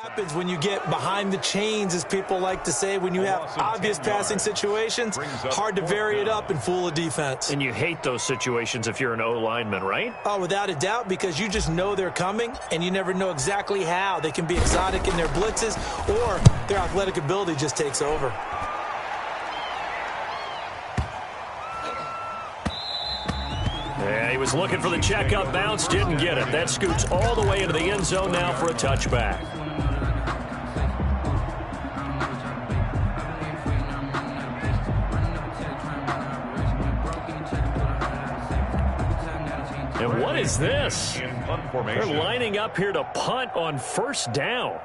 Happens when you get behind the chains, as people like to say, when you have obvious passing situations, hard to vary it up and fool a defense. And you hate those situations if you're an O-lineman, right? Oh, without a doubt, because you just know they're coming, and you never know exactly how. They can be exotic in their blitzes, or their athletic ability just takes over. Yeah, he was looking for the checkup bounce, didn't get it. That scoots all the way into the end zone now for a touchback. And what is this? They're lining up here to punt on first down.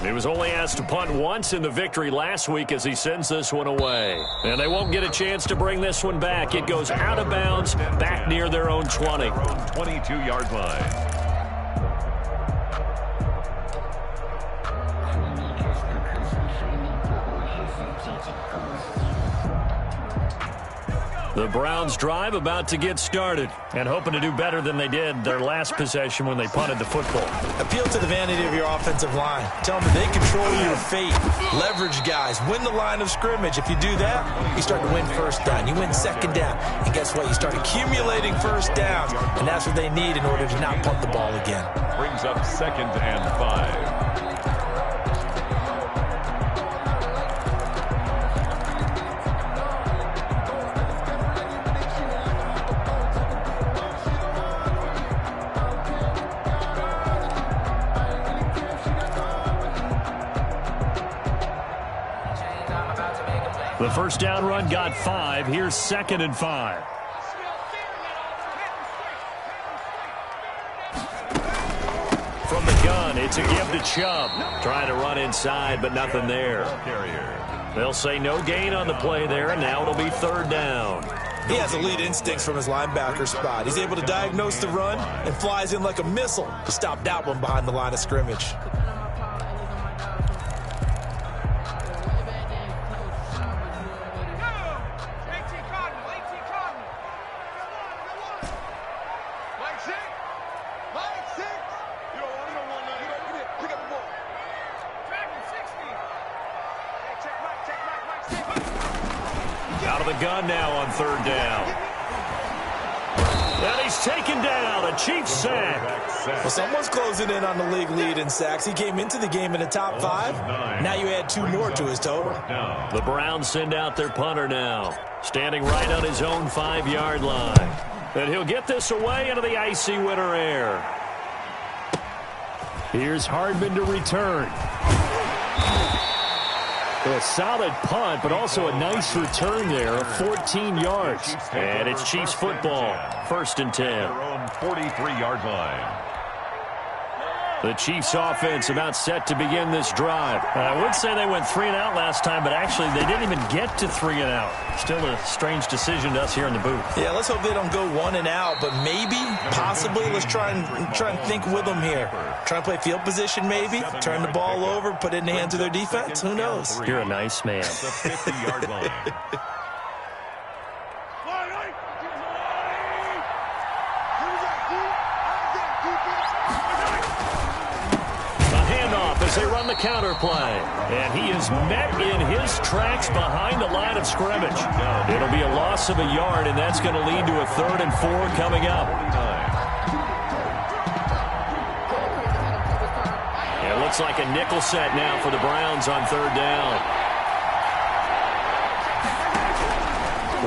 He was only asked to punt once in the victory last week as he sends this one away. And they won't get a chance to bring this one back. It goes out of bounds back near their own 20. 22-yard line. The Browns drive about to get started and hoping to do better than they did their last possession when they punted the football. Appeal to the vanity of your offensive line. Tell them they control your fate. Leverage guys. Win the line of scrimmage. If you do that, you start to win first down. You win second down. And guess what? You start accumulating first downs. And that's what they need in order to not punt the ball again. Brings up 2nd and 5. The first down run got 5. Here's 2nd and 5. From the gun, it's a give to Chubb. Trying to run inside, but nothing there. They'll say no gain on the play there, and now it'll be 3rd down. He has elite instincts from his linebacker spot. He's able to diagnose the run and flies in like a missile to stop that one behind the line of scrimmage. Out of the gun now on 3rd down. And he's taken down. A Chiefs sack. Well, someone's closing in on the league lead in sacks. He came into the game in the top 5. Now you add 2 more to his total. The Browns send out their punter now, standing right on his own 5-yard line. And he'll get this away into the icy winter air. Here's Hardman to return. A solid punt, but also a nice return there of 14 yards. And it's Chiefs football, 1st and 10. Their own 43-yard line. The Chiefs offense about set to begin this drive. I would say they went 3 and out last time, but actually they didn't even get to 3 and out. Still a strange decision to us here in the booth. Yeah, let's hope they don't go 1 and out, but maybe, possibly, let's try and think with them here. Try and play field position maybe, turn the ball over, put it in the hands of their defense. Who knows? You're a nice man. The 50-yard line. As they run the counter play. And he is met in his tracks behind the line of scrimmage. It'll be a loss of a yard, and that's going to lead to a 3rd and 4 coming up. It looks like a nickel set now for the Browns on 3rd down.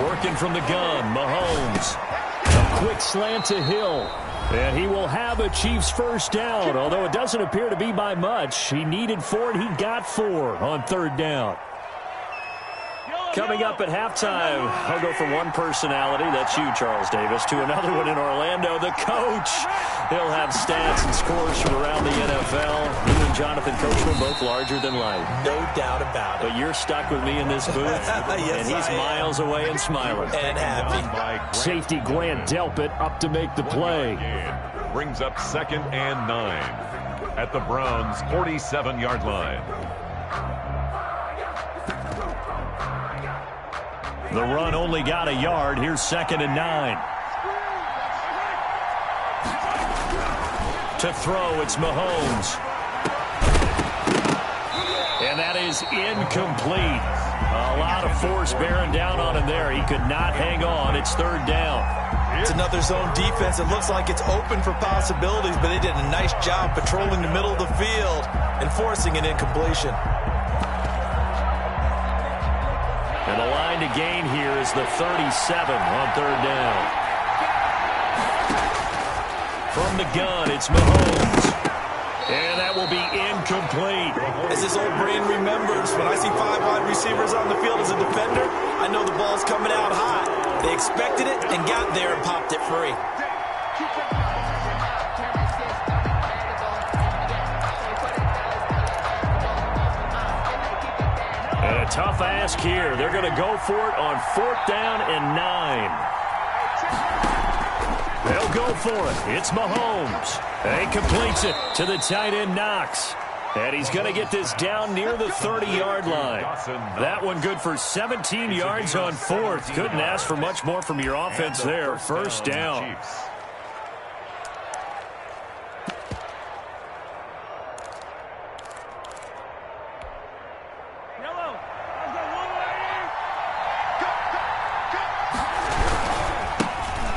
Working from the gun, Mahomes. A quick slant to Hill. And he will have a Chiefs first down, although it doesn't appear to be by much. He needed 4, and he got 4 on 3rd down. Coming up at halftime, I'll go from one personality, that's you, Charles Davis, to another one in Orlando, the coach. He'll have stats and scores from around the NFL. You and Jonathan Coachman both larger than life. No doubt about it. But you're stuck with me in this booth, yes, and he's miles away and smiling. And happy. Safety Grant Delpit up to make the play. Brings up 2nd and 9 at the Browns' 47-yard line. The run only got a yard. Here's 2nd and 9. To throw, it's Mahomes. And that is incomplete. A lot of force bearing down on him there. He could not hang on. It's third down. It's another zone defense. It looks like it's open for possibilities, but they did a nice job patrolling the middle of the field and forcing an incompletion. And the line to gain here is the 37 on third down. From the gun, it's Mahomes. And that will be incomplete. As his old brain remembers, when I see 5 wide receivers on the field as a defender, I know the ball's coming out hot. They expected it and got there and popped it free. And a tough ask here. They're going to go for it on 4th down and 9. They'll go for it. It's Mahomes. And he completes it to the tight end, Knox. And he's going to get this down near the 30-yard line. That one good for 17 yards on 4th. Couldn't ask for much more from your offense there. First down.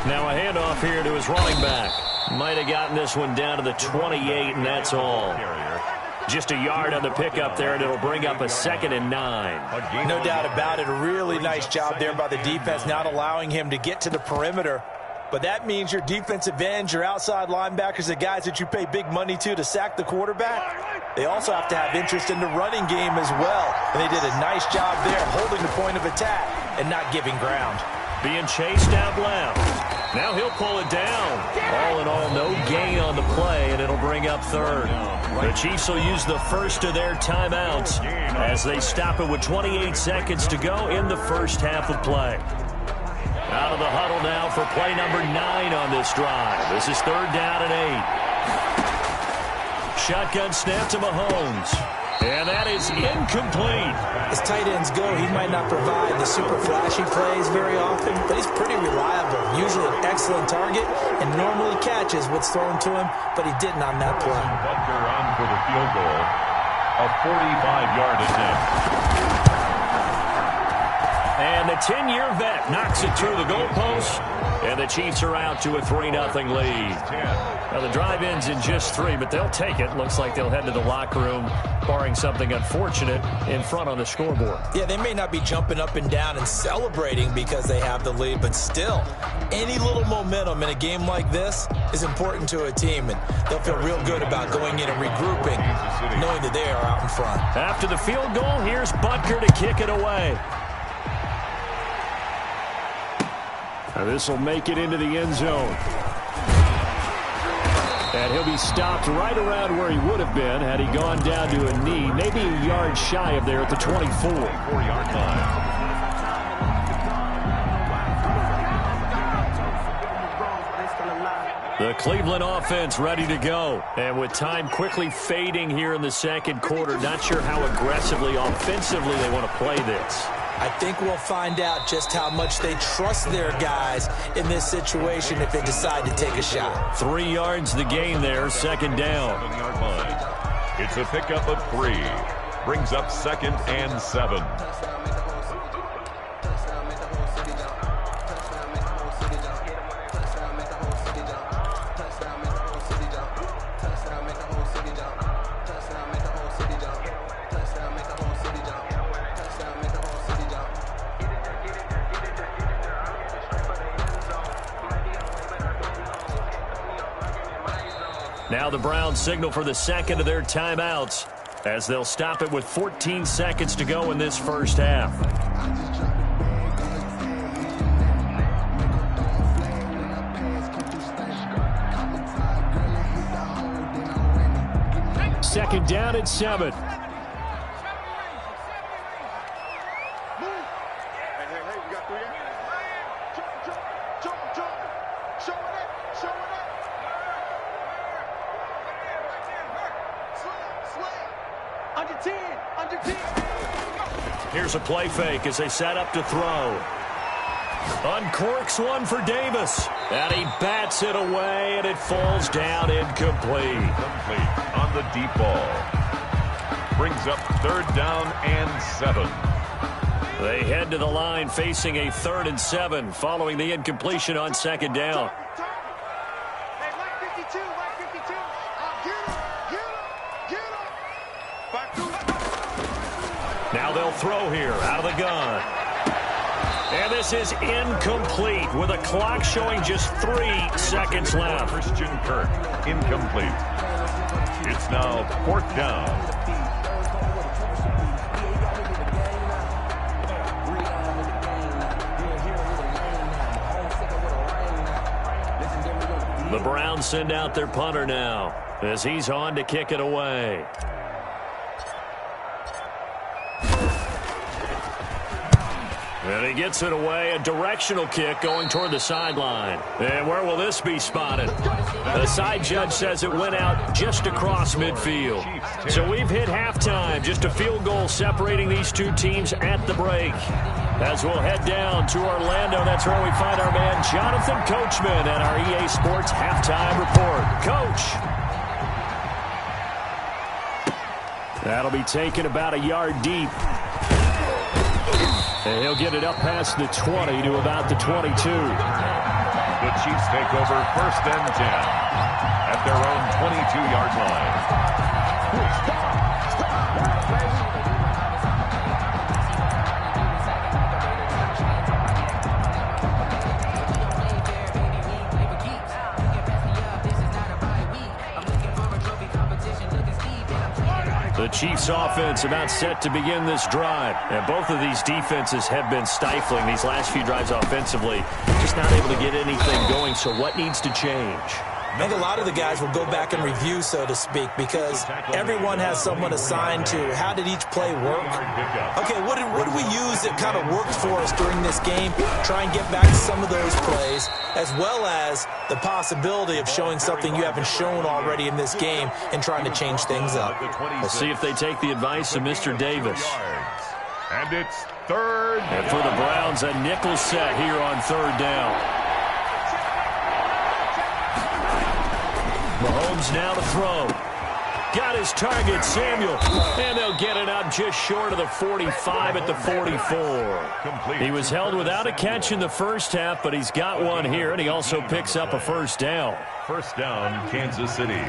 Now a handoff here to his running back. Might have gotten this one down to the 28, and that's all. Just a yard on the pickup there, and it'll bring up a 2nd and 9. No doubt about it. A really nice job there by the defense, not allowing him to get to the perimeter. But that means your defensive ends, your outside linebackers, the guys that you pay big money to sack the quarterback, they also have to have interest in the running game as well. And they did a nice job there holding the point of attack and not giving ground. Being chased out left. Now he'll pull it down. All in all, no gain on the play, and it'll bring up 3rd. The Chiefs will use the first of their timeouts as they stop it with 28 seconds to go in the first half of play. Out of the huddle now for play number 9 on this drive. This is 3rd down and 8. Shotgun snap to Mahomes. And that is incomplete. As tight ends go, he might not provide the super flashy plays very often, but he's pretty reliable. Usually an excellent target and normally catches what's thrown to him, but he didn't on that play. Butker on for the field goal. A 45-yard attempt. And the 10-year vet knocks it through the goalpost. And the Chiefs are out to a 3-0 lead. Now the drive ends in just 3, but they'll take it. Looks like they'll head to the locker room, barring something unfortunate in front on the scoreboard. Yeah, they may not be jumping up and down and celebrating because they have the lead, but still, any little momentum in a game like this is important to a team, and they'll feel real good about going in and regrouping, knowing that they are out in front. After the field goal, here's Butker to kick it away. Now this will make it into the end zone. And he'll be stopped right around where he would have been had he gone down to a knee, maybe a yard shy of there at the 24-yard line. The Cleveland offense ready to go. And with time quickly fading here in the second quarter, not sure how aggressively, offensively they want to play this. I think we'll find out just how much they trust their guys in this situation if they decide to take a shot. 3 yards the gain there, 2nd down. 7-yard line. It's a pickup of 3. Brings up 2nd and 7. Now the Browns signal for the 2nd of their timeouts as they'll stop it with 14 seconds to go in this first half. Second down and 7. Here's a play fake as they set up to throw. Uncorks one for Davis. And he bats it away, and it falls down incomplete. Complete on the deep ball. Brings up 3rd down and 7. They head to the line facing a 3rd and 7 following the incompletion on 2nd down. Now they'll throw here out of the gun. And this is incomplete with a clock showing just 3 seconds left. Christian Kirk, incomplete. It's now 4th down. The Browns send out their punter now as he's on to kick it away. And he gets it away, a directional kick going toward the sideline. And where will this be spotted? The side judge says it went out just across midfield. So we've hit halftime, just a field goal separating these two teams at the break. As we'll head down to Orlando, that's where we find our man Jonathan Coachman at our EA Sports Halftime Report. Coach. That'll be taken about a yard deep. And he'll get it up past the 20 to about the 22. The Chiefs take over 1st and 10 at their own 22-yard line. The Chiefs offense about set to begin this drive. And both of these defenses have been stifling these last few drives offensively. Just not able to get anything going. So what needs to change? I think a lot of the guys will go back and review, so to speak, because everyone has someone assigned to how did each play work. Okay, what did we use that kind of worked for us during this game? Try and get back to some of those plays, as well as the possibility of showing something you haven't shown already in this game and trying to change things up. We'll see if they take the advice of Mr. Davis. And it's 3rd. And for the Browns, a nickel set here on 3rd down. Mahomes now to throw. Got his target, Samuel. And they'll get it up just short of the 45 at the 44. He was held without a catch in the first half, but he's got one here, and he also picks up a 1st down. 1st down, Kansas City.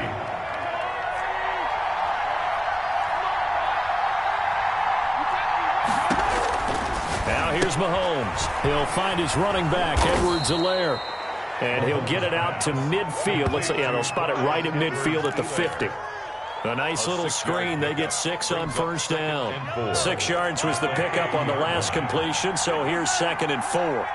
Now here's Mahomes. He'll find his running back, Edwards-Helaire. And he'll get it out to midfield. Looks like, yeah, they'll spot it right at midfield at the 50. A nice little screen. They get 6 on 1st down. 6 yards was the pickup on the last completion, so here's 2nd and 4.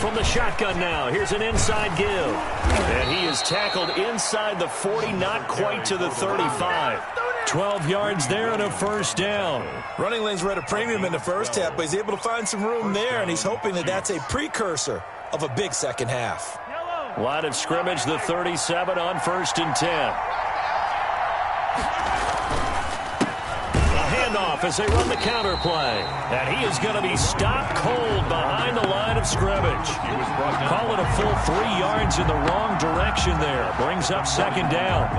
From the shotgun now, here's an inside give. And he is tackled inside the 40, not quite to the 35. 12 yards there and a 1st down. Running lanes were at a premium in the first half, but he's able to find some room there, and he's hoping that that's a precursor of a big second half. Line of scrimmage, the 37 on 1st and 10. A handoff as they run the counter play. And he is going to be stopped cold behind the line of scrimmage. Call it a full 3 yards in the wrong direction there. Brings up 2nd down.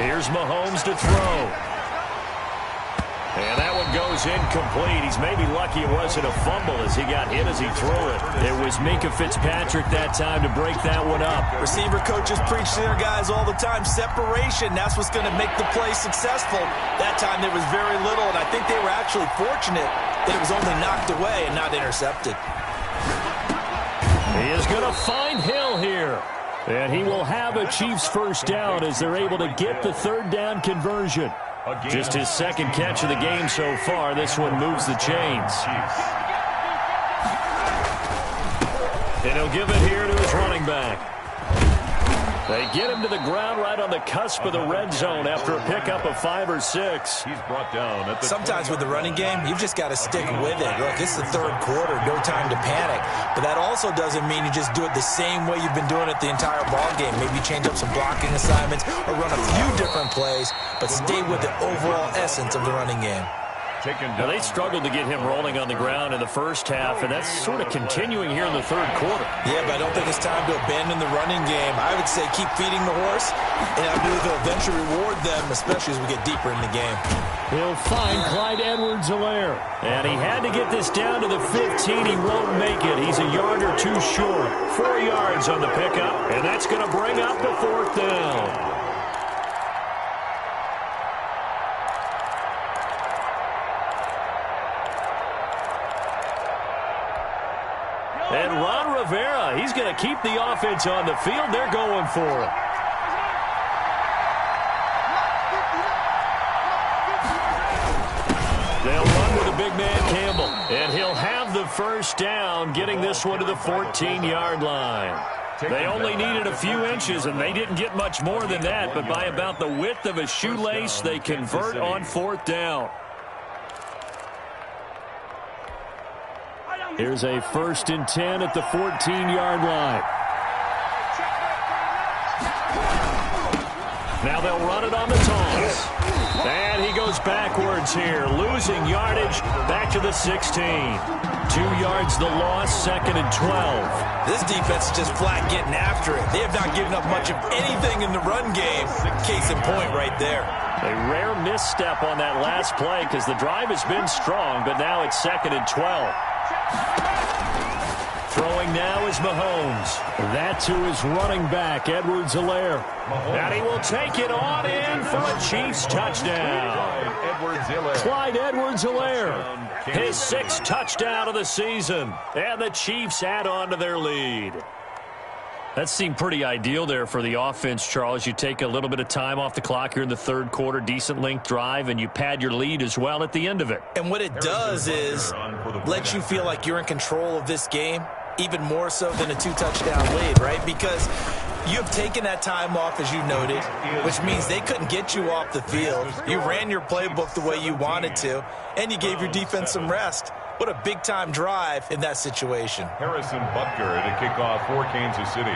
Here's Mahomes to throw. And that one goes incomplete. He's maybe lucky it wasn't a fumble as he got hit as he threw it. It was Minkah Fitzpatrick that time to break that one up. Receiver coaches preach to their guys all the time. Separation, that's what's going to make the play successful. That time there was very little, and I think they were actually fortunate that it was only knocked away and not intercepted. He is going to find Hill here. And he will have a Chiefs 1st down as they're able to get the 3rd down conversion. Just his 2nd catch of the game so far. This one moves the chains. And he'll give it here to his running back. They get him to the ground right on the cusp of the red zone after a pickup of 5 or 6. He's brought down at the Sometimes with the running game, you've just got to stick with it. Look, it's the third quarter, no time to panic. But that also doesn't mean you just do it the same way you've been doing it the entire ball game. Maybe change up some blocking assignments or run a few different plays, but stay with the overall essence of the running game. Now, they struggled to get him rolling on the ground in the first half, and that's sort of continuing here in the third quarter. Yeah, but I don't think it's time to abandon the running game. I would say keep feeding the horse, and I believe they'll eventually reward them, especially as we get deeper in the game. He'll find Clyde Edwards-Helaire. And he had to get this down to the 15. He won't make it. He's a yard or two short. 4 yards on the pickup, and that's going to bring up the fourth down. And Ron Rivera, he's going to keep the offense on the field. They're going for it. They'll run with a big man, Campbell. And he'll have the first down, getting this one to the 14-yard line. They only needed a few inches, and they didn't get much more than that. But by about the width of a shoelace, they convert on fourth down. Here's a 1st and 10 at the 14-yard line. Now they'll run it on the toss. And he goes backwards here, losing yardage back to the 16. 2 yards the loss, 2nd and 12. This defense is just flat getting after it. They have not given up much of anything in the run game. Case in point right there. A rare misstep on that last play because the drive has been strong, but now it's 2nd and 12. Throwing now is Mahomes. That to his running back, Edwards-Helaire. And he will take it on in for a Chiefs touchdown. Clyde Edwards-Helaire, his 6th touchdown of the season. And the Chiefs add on to their lead. That seemed pretty ideal there for the offense, Charles. You take a little bit of time off the clock here in the third quarter, decent length drive, and you pad your lead as well at the end of it. And what it does is let you feel like you're in control of this game, even more so than a 2-touchdown lead, right? Because you have taken that time off, as you noted, which means they couldn't get you off the field. You ran your playbook the way you wanted to, and you gave your defense some rest. What a big-time drive in that situation. Harrison Butker to kick off for Kansas City.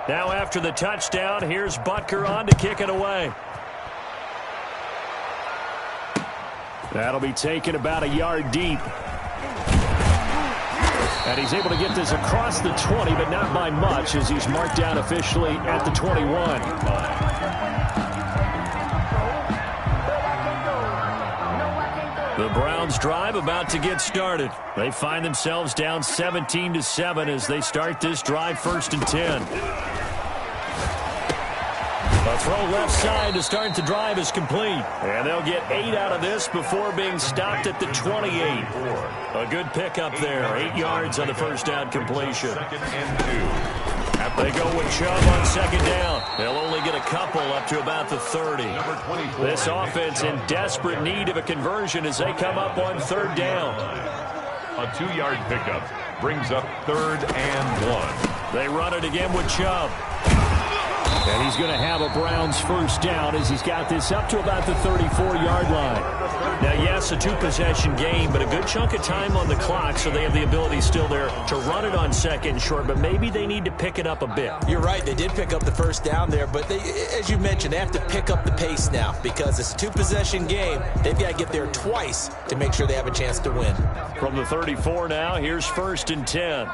Now after the touchdown, here's Butker on to kick it away. That'll be taken about a yard deep. And he's able to get this across the 20, but not by much, as he's marked down officially at the 21. The Browns drive about to get started. They find themselves down 17-7 as they start this drive, 1st and 10. A throw left side to start the drive is complete. And they'll get 8 out of this before being stopped at the 28. A good pickup there. 8 yards on the first down completion. 2nd and 2. They go with Chubb on 2nd down. They'll only get a couple up to about the 30. This offense in desperate need of a conversion as they come up on 3rd down. A 2-yard pickup brings up 3rd and 1. They run it again with Chubb. And he's going to have a Browns first down as he's got this up to about the 34-yard line. Now, yes, a 2-possession game, but a good chunk of time on the clock, so they have the ability still there to run it on 2nd and short, but maybe they need to pick it up a bit. You're right. They did pick up the first down there, but they, as you mentioned, they have to pick up the pace now because it's a 2-possession game. They've got to get there twice to make sure they have a chance to win. From the 34 now, here's 1st and 10.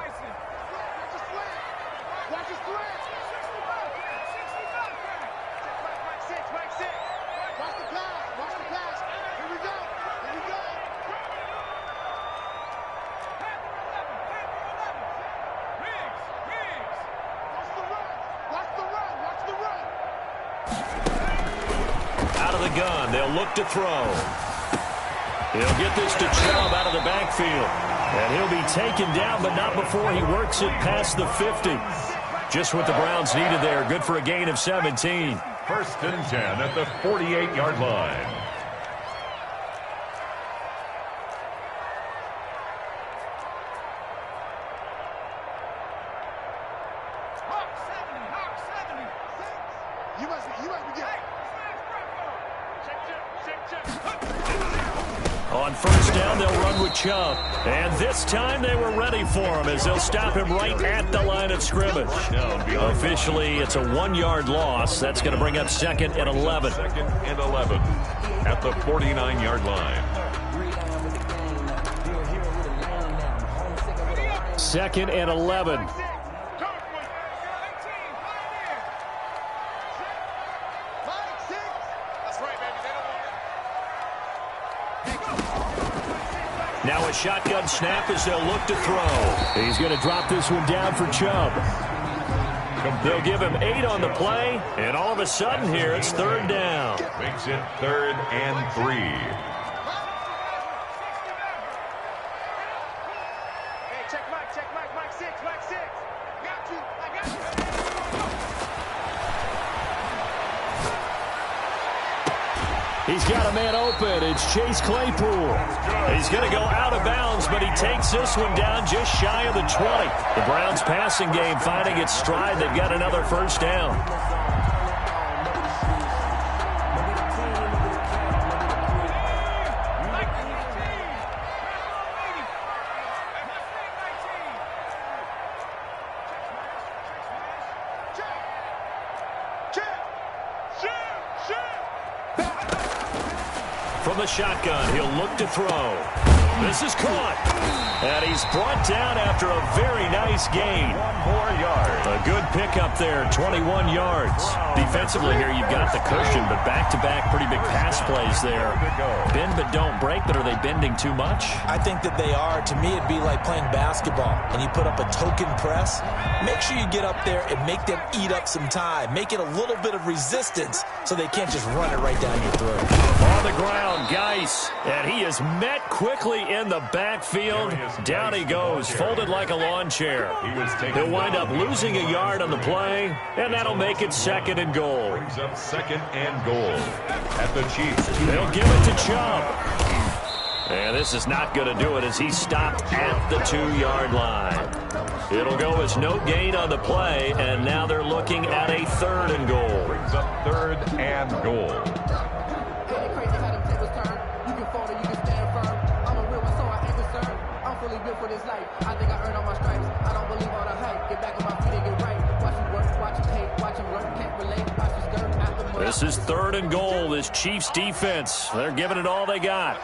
Gun. They'll look to throw. He'll get this to Chubb out of the backfield. And he'll be taken down, but not before he works it past the 50. Just what the Browns needed there. Good for a gain of 17. First and 10 at the 48-yard line. On first down, they'll run with Chubb. And this time they were ready for him as they'll stop him right at the line of scrimmage. Officially, it's a 1-yard loss. That's going to bring up 2nd and 11. 2nd and 11 at the 49-yard line. 2nd and 11. Now a shotgun snap as they'll look to throw. He's going to drop this one down for Chubb. They'll give him 8 on the play, and all of a sudden here it's 3rd down. Makes it 3rd and 3. Hey, check Mike 6. Got you. I got you. He's got a man open. It's Chase Claypool. He's going to go out of bounds, but he takes this one down just shy of the 20. The Browns passing game finding its stride. They've got another first down. From the shotgun, he'll look to throw. This is caught. And he's brought down after a very nice gain. 1 more yard. A good pickup there, 21 yards. Defensively here, you've got the cushion, but back-to-back pretty big pass plays there. Bend but don't break, but are they bending too much? I think that they are. To me, it'd be like playing basketball, and you put up a token press. Make sure you get up there and make them eat up some time. Make it a little bit of resistance so they can't just run it right down your throat. On the ground, Geis, and he is met quickly in the backfield. Down he goes, folded like a lawn chair. He'll wind up losing a yard on the play, and that'll make it 2nd and goal. Brings up 2nd and goal at the Chiefs. They'll give it to Chubb. And this is not going to do it as he's stopped at the 2-yard line. It'll go as no gain on the play, and now they're looking at a 3rd and goal. Brings up 3rd and goal. This is 3rd and goal. This Chiefs defense, they're giving it all they got.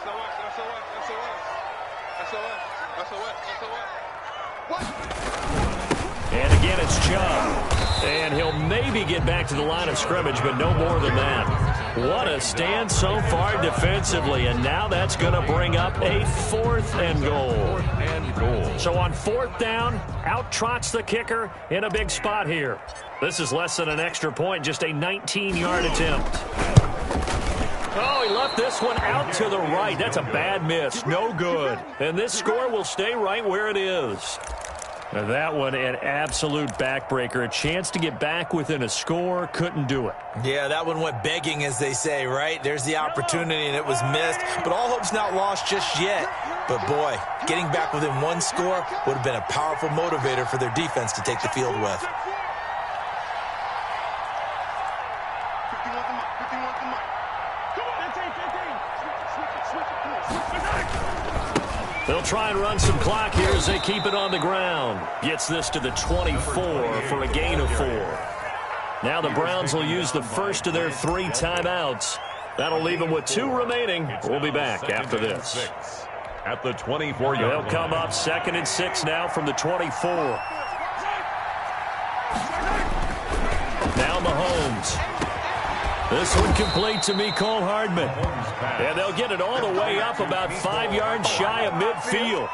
And again, it's Chubb. And he'll maybe get back to the line of scrimmage, but no more than that. What a stand so far defensively, and now that's going to bring up a 4th and goal. 4th and goal. So on 4th down, out trots the kicker in a big spot here. This is less than an extra point, just a 19-yard attempt. Oh, he left this one out to the right. That's a bad miss. No good. And this score will stay right where it is. And that one, an absolute backbreaker. A chance to get back within a score. Couldn't do it. Yeah, that one went begging, as they say, right? There's the opportunity, and it was missed. But all hope's not lost just yet. But, boy, getting back within 1 score would have been a powerful motivator for their defense to take the field with. They'll try and run some clock here as they keep it on the ground. Gets this to the 24 for a gain of 4. Now the Browns will use the first of their 3 timeouts. That'll leave them with 2 remaining. We'll be back after this. At the 24-yard line. They'll come up 2nd and 6 now from the 24. Now Mahomes. This one complete to Mecole Hardman. And they'll get it all the way up about 5 yards shy of midfield.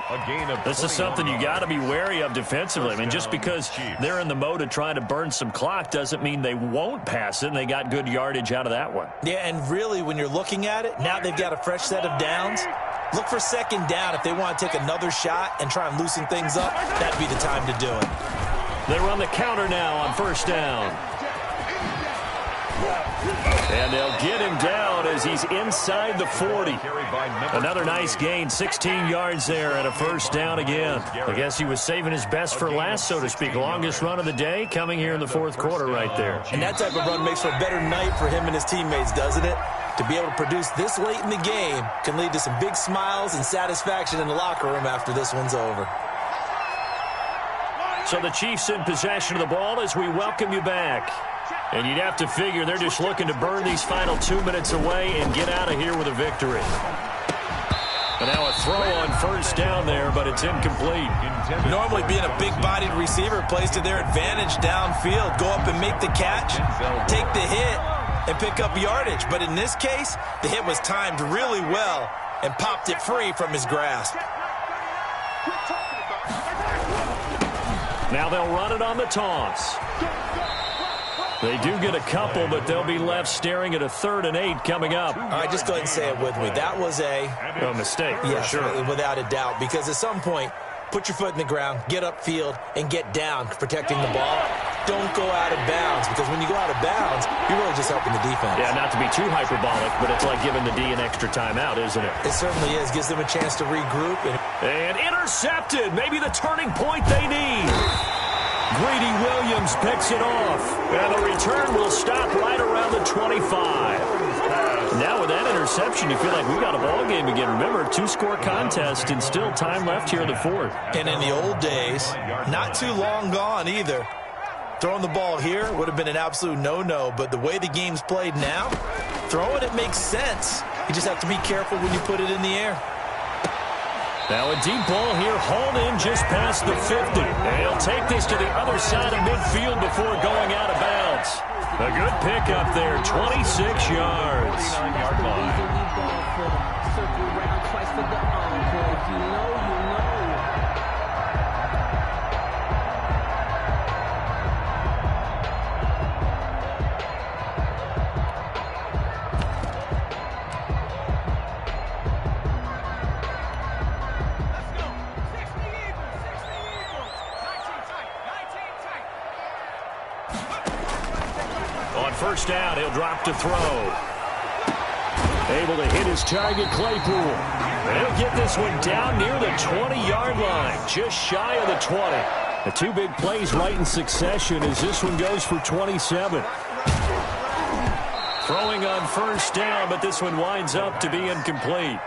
This is something you got to be wary of defensively. I mean, just because they're in the mode of trying to burn some clock doesn't mean they won't pass it, and they got good yardage out of that one. Yeah, and really, when you're looking at it, now they've got a fresh set of downs. Look for 2nd down. If they want to take another shot and try and loosen things up, that'd be the time to do it. They run the counter now on 1st down. And they'll get him down as he's inside the 40. Another nice gain, 16 yards there and a first down again. I guess he was saving his best for last, so to speak. Longest run of the day coming here in the fourth quarter right there. And that type of run makes for a better night for him and his teammates, doesn't it? To be able to produce this late in the game can lead to some big smiles and satisfaction in the locker room after this one's over. So the Chiefs in possession of the ball as we welcome you back. And you'd have to figure they're just looking to burn these final 2 minutes away and get out of here with a victory. And now a throw on first down there, but it's incomplete. Normally being a big-bodied receiver plays to their advantage downfield. Go up and make the catch, take the hit, and pick up yardage. But in this case, the hit was timed really well and popped it free from his grasp. Now they'll run it on the toss. They do get a couple, but they'll be left staring at a 3rd and 8 coming up. All right, just go ahead and say it with me. That was a mistake, yes, for sure. Without a doubt, because at some point, put your foot in the ground, get upfield, and get down, protecting the ball. Don't go out of bounds, because when you go out of bounds, you're really just helping the defense. Yeah, not to be too hyperbolic, but it's like giving the D an extra timeout, isn't it? It certainly is. Gives them a chance to regroup. And intercepted. Maybe the turning point they need. Greedy Williams picks it off. And the return will stop right around the 25. Now with that interception, you feel like we got a ball game again. Remember, 2-score contest and still time left here in the 4th. And in the old days, not too long gone either. Throwing the ball here would have been an absolute no-no, but the way the game's played now, throwing it makes sense. You just have to be careful when you put it in the air. Now a deep ball here, hauled in just past the 50. And he'll take this to the other side of midfield before going out of bounds. A good pickup there, 26 yards. First down, he'll drop to throw. Able to hit his target, Claypool. And he'll get this one down near the 20-yard line, just shy of the 20. The 2 big plays right in succession as this one goes for 27. Throwing on first down, but this one winds up to be incomplete.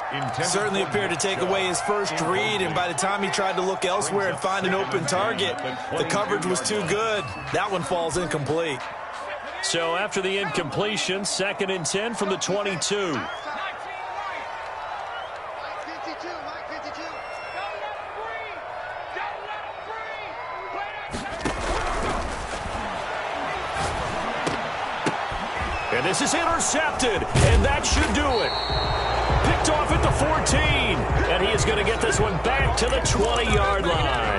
Certainly appeared to take away his first read, and by the time he tried to look elsewhere and find an open target, the coverage was too good. That one falls incomplete. So after the incompletion, 2nd and 10 from the 22. And this is intercepted, and that should do it. Picked off at the 14, and he is going to get this one back to the 20-yard line.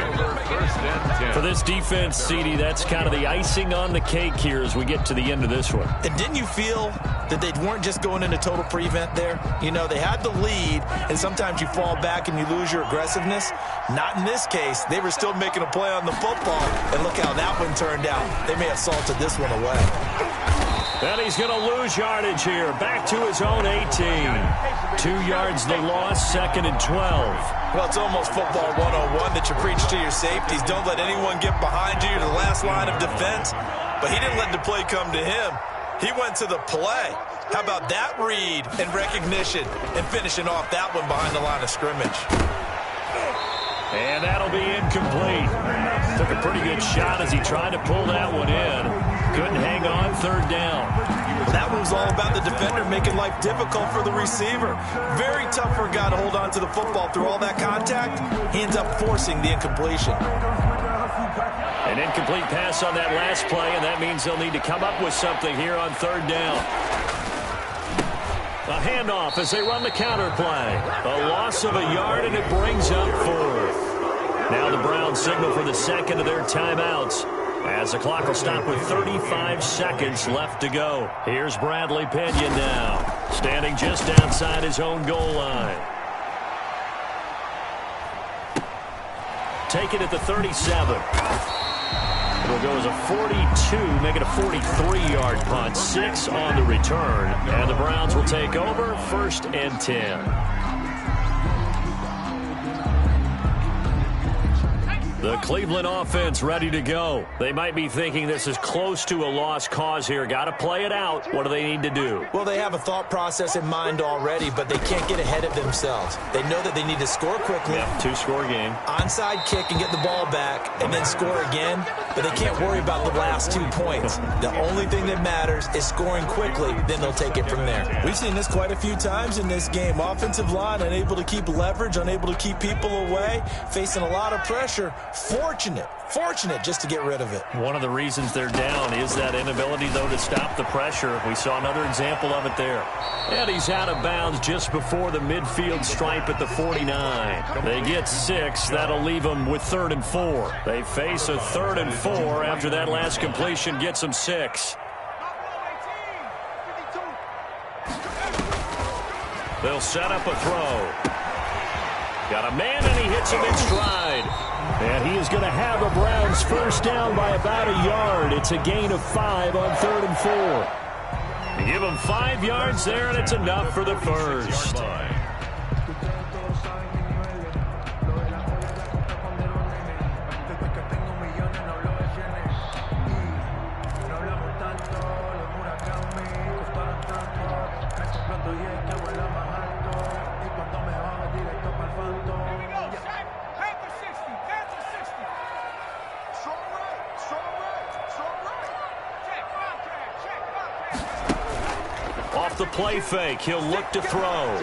For this defense, CD, that's kind of the icing on the cake here as we get to the end of this one. And didn't you feel that they weren't just going into total prevent there? You know, they had the lead, and sometimes you fall back and you lose your aggressiveness. Not in this case. They were still making a play on the football, and look how that one turned out. They may have salted this one away. And he's going to lose yardage here. Back to his own 18. 2 yards they lost, 2nd and 12. Well, it's almost football 101 that you preach to your safeties. Don't let anyone get behind you. You're the last line of defense. But he didn't let the play come to him. He went to the play. How about that read and recognition and finishing off that one behind the line of scrimmage? And that'll be incomplete. Took a pretty good shot as he tried to pull that one in. Couldn't hang on, 3rd down. That one was all about the defender making life difficult for the receiver. Very tough for a guy to hold on to the football through all that contact. He ends up forcing the incompletion. An incomplete pass on that last play, and that means they'll need to come up with something here on 3rd down. A handoff as they run the counter play. A loss of a yard, and it brings up 4th. Now the Browns signal for the 2nd of their timeouts, as the clock will stop with 35 seconds left to go. Here's Bradley Pinion now, standing just outside his own goal line. Take it at the 37. will go as a 42, make it a 43-yard punt, 6 on the return. And the Browns will take over, 1st and 10. The Cleveland offense ready to go. They might be thinking this is close to a lost cause here. Got to play it out. What do they need to do? Well, they have a thought process in mind already, but they can't get ahead of themselves. They know that they need to score quickly. Yeah, 2-score game. Onside kick and get the ball back and then score again, but they can't worry about the last 2 points. The only thing that matters is scoring quickly, then they'll take it from there. We've seen this quite a few times in this game. Offensive line unable to keep leverage, unable to keep people away, facing a lot of pressure. Fortunate just to get rid of it. One of the reasons they're down is that inability, though, to stop the pressure. We saw another example of it there. And he's out of bounds just before the midfield stripe at the 49. They get 6. That'll leave them with 3rd and 4. They face a 3rd and 4 after that last completion gets them 6. They'll set up a throw. Got a man, and he hits him in stride. And he is going to have a Browns first down by about a yard. It's a gain of 5 on 3rd and 4. You give him 5 yards there, and it's enough for the first. The play fake. He'll look to throw.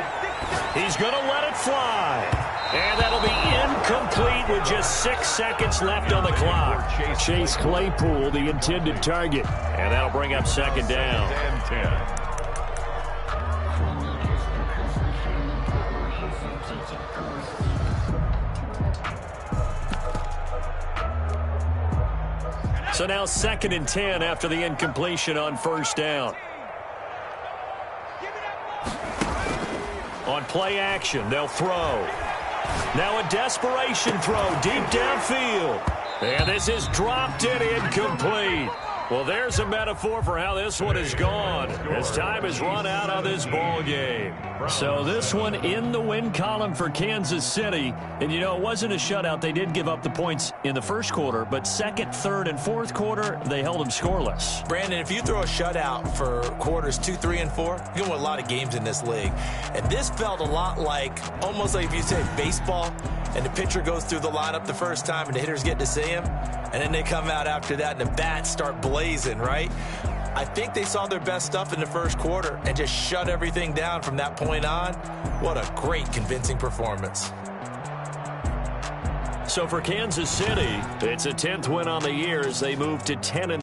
He's going to let it fly. And that'll be incomplete with just 6 seconds left on the clock. Chase Claypool, the intended target. And that'll bring up 2nd down. So now 2nd and 10 after the incompletion on 1st down. On play action, they'll throw. Now a desperation throw deep downfield. And this is dropped and incomplete. Well, there's a metaphor for how this one is gone as time has run out on this ball game. So this one in the win column for Kansas City. And, you know, it wasn't a shutout. They did give up the points in the first quarter, but 2nd, 3rd, and 4th quarter, they held them scoreless. Brandon, if you throw a shutout for quarters 2, 3, and 4, you're going to win a lot of games in this league. And this felt a lot like, almost like if you say baseball, and the pitcher goes through the lineup the first time and the hitters get to see him, and then they come out after that and the bats start blazing, right? I think they saw their best stuff in the first quarter and just shut everything down from that point on. What a great, convincing performance. So for Kansas City, it's a 10th win on the year as they move to 10-.